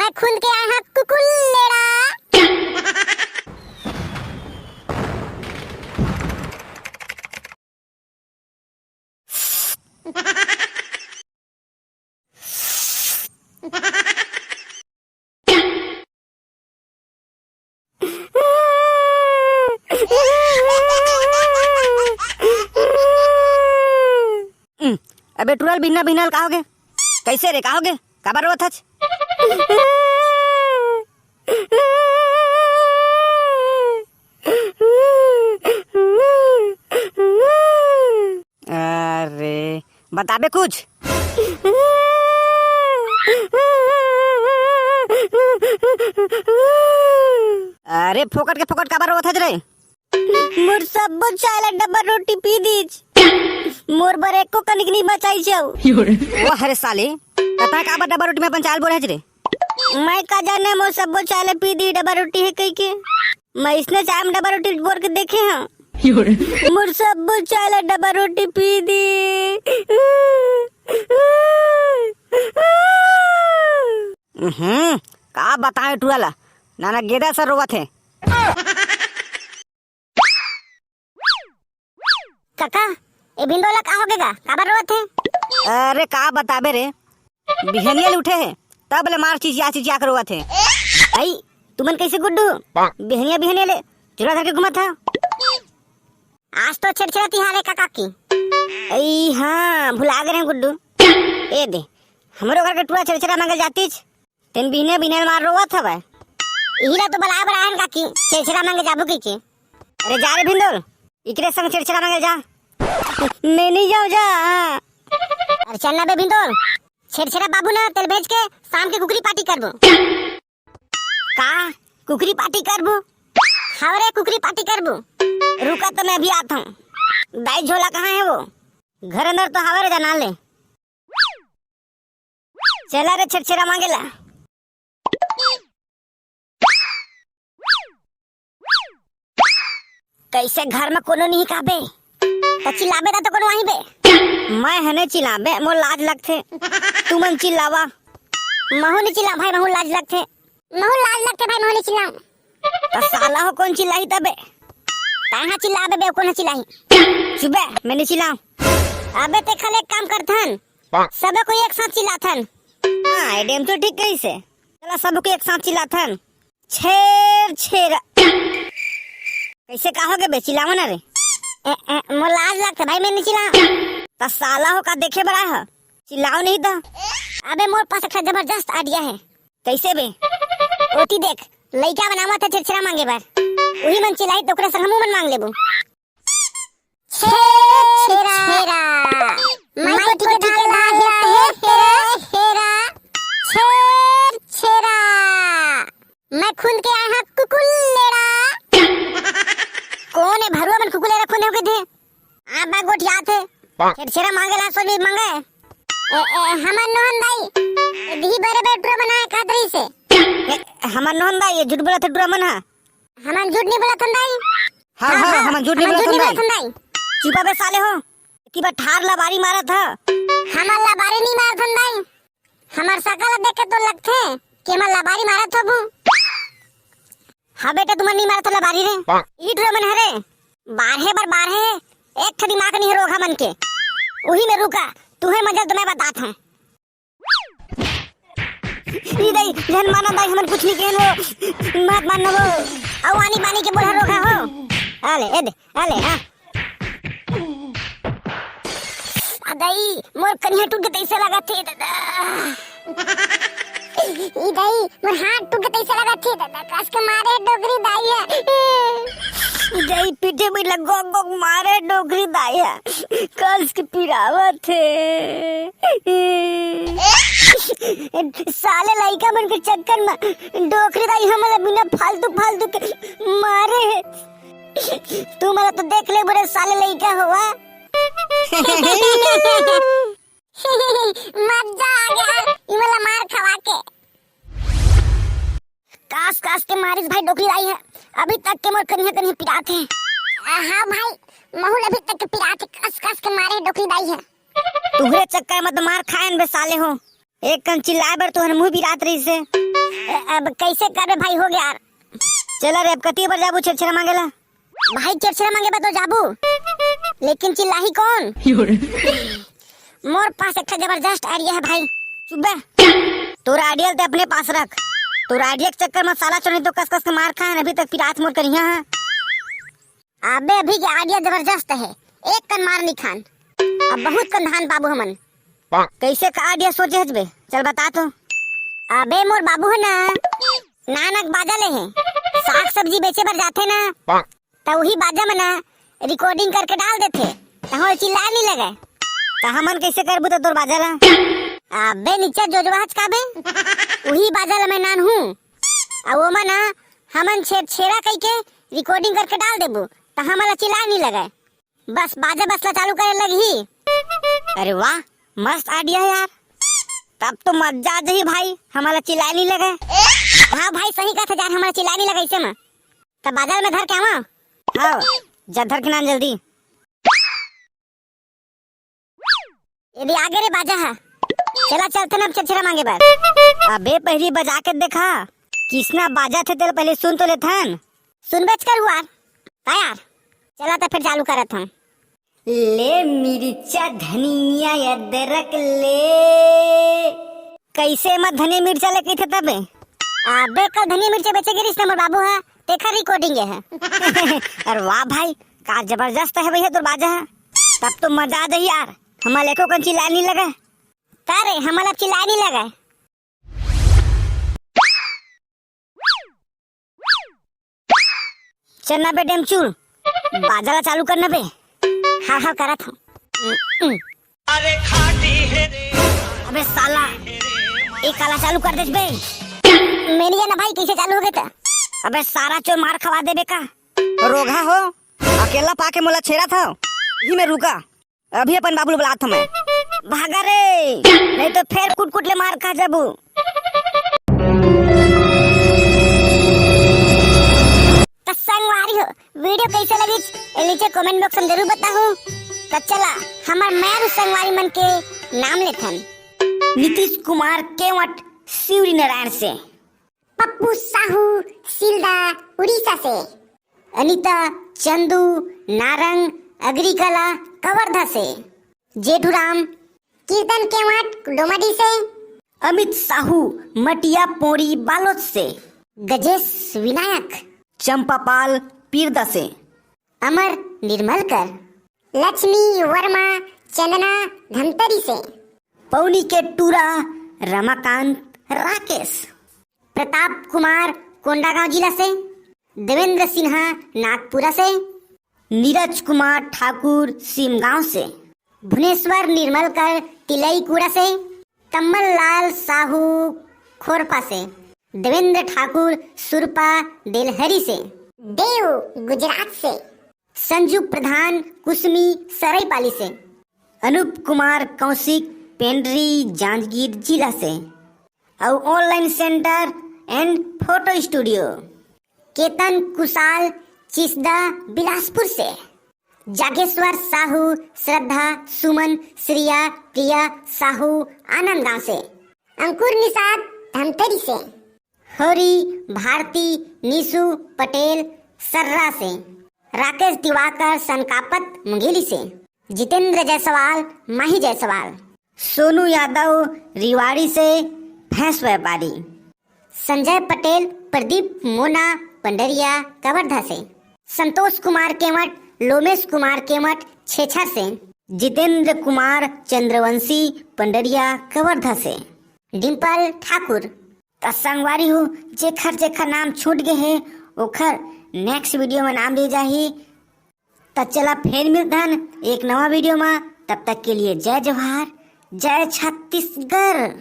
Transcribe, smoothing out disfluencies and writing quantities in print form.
मैं खुद के आया कुकुल लेड़ा। अबे टुरल बिना बिनल कहोगे कैसे रे कहोगे काबर रोत हच। अरे बताबे कुछ। अरे फोकट के फोकट काबर रोत हच रे। मोर सब चायला डब्बा रोटी पी दीज। मोर बर एको कनिक नहीं बचाई जाऊ। ओ हरे साले तता काबर डब्बा रोटी में अपन चाल बोले हच रे। मैं का जाने मोर सब चायला पी दी डब्बा रोटी है कई के। मैं इसने चाय में डब्बा रोटी बोर के देखे हैं। मोर सब चायला डब्बा रोटी पी दी। का बताए टुरल नाना गेदा सर रोवत है। काका ए भिंडोला का हो गएगा काबर रोवत है। अरे का बताबे रे बिहनियल उठे है तब ले मार चिचिया कर रोवत है। आई तुमन कैसे गुड्डू बिहनिया बिहनिया ले चुरा धर के घुमा था। आज तो छेड़छेड़ा तिहार है काका की। आई हाँ भुला गए हैं गुड्डू। ए दे हमरो घर के टुरा छेड़छेड़ा मांगे जातीज तेन बिहनिया बिहनिया मार रोवत हवे। इला तो बला बड़ा है काकी छेड़छेड़ा मांगे जाबू की के। अरे जा रे भिंडोल इकरे संग छेड़छेड़ा मांगे जा। मैं नहीं जाऊँ जा। अरे चलना बे भिंडोल छेड़छेड़ा बाबू ना तेल भेज के शाम के कुकरी पार्टी करबो। का कुकरी पार्टी करबो। हवरे कुकरी पार्टी करबो। रुका तो मैं भी आता हूँ। दाई झोला कहाँ है वो घर अंदर तो हवरे जना ले। चला रे छेड़छेड़ा मांगेला। कैसे घर में कोनो नहीं काबे तो चिल्लाबे तो कोनो वहीं बे। मैं हने चिल्लाबे मोर लाज लगथे। तू मन चिल्लावा महू नहीं चिल्ला भाई महू लाज लगथे। महू लाज लगथे भाई महू नहीं चिल्ला। तो साला हो कौन चिल्लाई तबे ताहा चिल्लाबे बे कोनो चिल्लाई। सुबह मैं नहीं चिल्लाऊं। अबे ते खले काम करथन सबे को एक साथ चिल्लाथन। हां एडम तो ठीक कैसे चला सबको एक साथ चिल्लाथन। छेर छेरा कैसे कहोगे बे चिल्लावा ना रे। मोर लाज लगथे भाई मैं नहीं चिल्ला। ता साला हो का देखे बड़ा है चिल्लाओ नहीं तो। अबे मोर पास एक जबरदस्त आइडिया है। कैसे बे ओती देख लइका बनावा था छेड़छेड़ा मांगे बार वही मन चिल्लाई तो ओकरा संग हमू मन मांग लेबो। छेड़ा मैं को ठीक है ला है हेरा छेर छेड़ा मैं खुद के आया कुकुल लेड़ा। कौन है भरुआ मन कुकुल लेड़ा कोने हो गए थे। आ बा गोठिया थे छेड़छेड़ा मांगेला सो भी मांगे। हमन नोहन दाई दी बरे बेटरो बनाए खादरी से। हमन नोहन दाई ये झूठ बोला था टुरा मन। हमन झूठ नहीं बोला थंदाई। हां हमन झूठ नहीं बोला थंदाई। चुपा बे साले हो कि बा ठार ला बारी मारा था। हमन ला बारी नहीं मारा थंदाई। हमार शकल देख के तो लगथे कि हमन ला बारी मारा थबू। हां बेटा तुमन नहीं मारा था ला बारी रे। ई टुरा मन हरे बारहे बार बारहे एक थ दिमाग नहीं रोगा मन के वही में रुका तुहे मजा तो मैं बताता हूं। ई दाई जन माना दाई हमन कुछ नहीं कहन वो मत मान वो औ आनी पानी के बोला रोका हो। आले ए दे आले हां दाई मोर कन्या टूट के ऐसे लगा थे दादा। ई दाई मोर हाथ टूट के ऐसे लगा थे दादा कस के मारे डोगरी दाई है। जई पीठे में लगो गो मारे डोगरी दाया कस के पिरावा थे। साले लइका मन के चक्कर में डोगरी दाई हमला बिना फालतू के मारे। तू मला तो देख ले बड़े साले लइका हुआ। मजा आ गया इमला मार खवा के। कास के मारिस भाई डोकरी आई है अभी तक के मोर कन्या पिरात है। हाँ भाई महूल अभी तक के पिरात है कस के मारे डोकरी दाई है। तुहरे चक्कर में तो मार खाएन बे साले हो। एक कन चिल्लाए बर तोहर मुंह पिरात रही से अब कैसे करे भाई, हो गया यार। चला रे, अब कती पर जाबू छेछरा मांगेला। भाई चिड़चिड़ा मांगे बा तो जाबू, लेकिन चिल्लाही कौन? मोर पास एक जबरदस्त आइडिया है भाई। चुप बे, तोरा आइडिया ते अपने पास रख। तोरा आइडिया के चक्कर में साला चोरी तो कस कस के मार खाए, अभी तक पिरात मोर करिया है। अबे अभी के आइडिया जबरदस्त है, एक कन मार नहीं खान, अब बहुत कन धान बाबू हमन। कैसे का आइडिया सोचे हजबे, चल बता तो। अबे मोर बाबू है ना, नानक बाजा ले हैं, साग सब्जी बेचे बर जाते ना, तो वही बाजा में ना रिकॉर्डिंग करके डाल देते, तो चिल्ला नहीं लगे। तो हमन कैसे करबू तो तोर बाजा ला? अबे नीचे जोजवाज का बे, वही बाजा ला मैं नान हूँ, अब वो मना हमन छेड़ा कई के रिकॉर्डिंग करके डाल देबू, तो हमारा चिल्ला नहीं लगे, बस बाजा बसला चालू करे लगी। अरे वाह, मस्त आइडिया है यार, तब तो मजा आ जाही भाई, हमारा चिल्ला नहीं लगे। हाँ भाई सही कहा था यार, हमारा चिल्ला नहीं लगा इसे में, तब बाजार में धर के आवा। हाँ जधर के नाम जल्दी। यदि आगे रे बाजा है, चला चलते ना चिड़चिड़ा मांगे बार। अबे पहली बजा के देखा, किसना बाजा थे तेरे, पहले सुन तो लेथन। सुन बेच कर हुआ यार, चला तो फिर चालू करत हम। ले मिर्चा धनिया अदरक ले, कैसे मत धनिया मिर्चा लेके थे तबे? अबे कल धनिया मिर्चा बेचे गिरीश नंबर बाबू है, देखा रिकॉर्डिंग है। अरे वाह भाई, का जबरदस्त है भैया तो बाजा है, तब तो मजा आ जाही यार, हमारे लेको कौन चिल्ला नहीं लगा। तारे हमारा चिल्ला नहीं लगा। चलना बे डेमचूर, बाजा ला चालू करना बे। हाँ हाँ करत हूँ। अरे खाटी है रे। अबे साला, एक काला चालू कर दे बे। मेरी ना भाई कैसे चालू हो गया था? अबे सारा चोर मार खवा दे बेका, रोगा हो, अकेला पाके मोला छेड़ा था, ही में रुका, अभी अपन बाबू बुलाता मैं। भागा रे, नहीं तो फिर कुट कुट ले मार खा जाबू। तो संगवारी हो, वीडियो कैसे लगी नीचे कमेंट बॉक्स में जरूर बताओ। तो चला हमार मैं संगवारी मन के नाम लेथन। नीतीश कुमार केवट शिवरी नारायण से, पप्पू साहू सिल्दा उड़ीसा से, अनीता चंदू नारंग अग्रिकला कवर्धा से, जेठूराम कीर्तन केवट डोमडी से, अमित साहू मटिया पोड़ी बालोद से, गजेश विनायक चंपापाल पीरदा से, अमर निर्मलकर, लक्ष्मी वर्मा चंदना धमतरी से, पौनी के टूरा रमाकांत राकेश, प्रताप कुमार कोंडागांव जिला से, देवेंद्र सिन्हा नागपुरा से, नीरज कुमार ठाकुर सिमगांव से, भुवनेश्वर निर्मलकर तिलईकुड़ा से, कमल लाल साहू खोरपा से, देवेंद्र ठाकुर सुरपा देलहरी से, देव गुजरात से, संजू प्रधान कुसमी सरायपाली से, अनूप कुमार कौशिक पेंड्री जांजगीर जिला से, और online centre and photo studio Ketan Kushal Chisda Bilaspur से, जागेश्वर साहू श्रद्धा सुमन श्रिया प्रिया साहू आनंद गांव से, अंकुर निषाद धमतरी से, हरी भारती निशु पटेल सर्रा से, राकेश दिवाकर सनकापत मुंगेली से, जितेंद्र जायसवाल माही जायसवाल, सोनू यादव रिवाड़ी से भैंस व्यापारी, संजय पटेल प्रदीप मोना पंडरिया कवर्धा से, संतोष कुमार केवट लोमेश कुमार केवट छेछर से, जितेंद्र कुमार चंद्रवंशी पंडरिया कवर्धा से, डिम्पल ठाकुर। तो संगवारी हो, जेखर नाम छूट गए है ओखर नेक्स्ट वीडियो में नाम ले जाही। तो चला फिर मिलतन एक नवा वीडियो में, तब तक के लिए जय जवाहर जय छत्तीसगढ़।